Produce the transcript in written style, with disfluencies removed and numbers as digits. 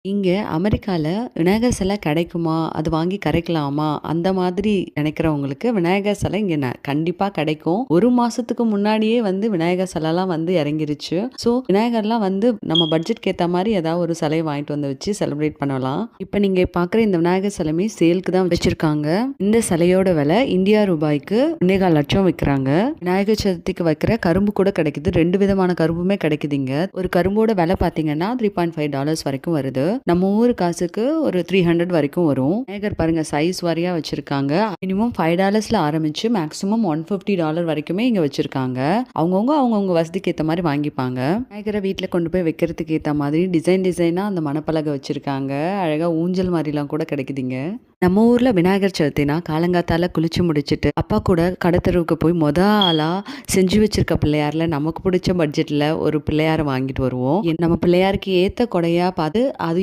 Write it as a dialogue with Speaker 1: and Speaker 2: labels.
Speaker 1: இங்க அமெரிக்கால விநாயகர் சிலை கிடைக்குமா? அது வாங்கி கரைக்கலாமா? அந்த மாதிரி நினைக்கிறவங்களுக்கு விநாயகர் சிலை இங்க கண்டிப்பா கிடைக்கும். 1 மாசத்துக்கு முன்னாடியே வந்து விநாயகர் சிலைலாம் வந்து இறங்கிருச்சு. ஸோ விநாயகர்லாம் வந்து நம்ம பட்ஜெட்க்கு ஏத்த மாரி ஏதாவது ஒரு சிலைய வாங்கிட்டு வந்து வச்சு செலிப்ரேட் பண்ணலாம். இப்ப நீங்க பார்க்குற இந்த விநாயகர் சிலையுமே சேல்க்கு தான் வச்சிருக்காங்க. இந்த சிலையோட விலை இந்தியா ரூபாய்க்கு 1.25 லட்சம் விக்கிறாங்க. விநாயகர் சதுர்த்திக்கு வைக்கிற கரும்பு கூட கிடைக்குது. 2 விதமான கரும்புமே கிடைக்குது இங்க. ஒரு கரும்போட விலை பார்த்தீங்கன்னா $3.5 வரைக்கும் வருது. நம்ம ஊர் காசுக்கு ஒரு 300 வரைக்கும் வரும். விநாயகர் பாருங்க சைஸ் வாரியா வச்சிருக்காங்க. மினிமம் $5ல ஆரம்பிச்சு மேக்ஸிமம் $150 வரைக்குமே இங்க வச்சிருக்காங்க. அவங்கவுங்க வசதிக்கு ஏத்த மாதிரி வாங்கிப்பாங்க. விநாயகரை வீட்டுல கொண்டு போய் வைக்கிறதுக்கு ஏத்த மாதிரி டிசைனா அந்த மணப்பலகை வச்சிருக்காங்க. அழகா ஊஞ்சல் மாதிரிலாம் கூட கிடைக்குதுங்க. நம்ம ஊர்ல விநாயகர் சதுர்த்தினா காலங்காத்தால குளிச்சு முடிச்சிட்டு அப்பா கூட கடத்தெருவுக்கு போய் ஆளா செஞ்சு வச்சிருக்க பிள்ளையார்ல நமக்கு பிடிச்ச பட்ஜெட்ல ஒரு பிள்ளையார வாங்கிட்டு வருவோம். நம்ம பிள்ளையாருக்கு ஏத்த கொடையா பார்த்து அதையும்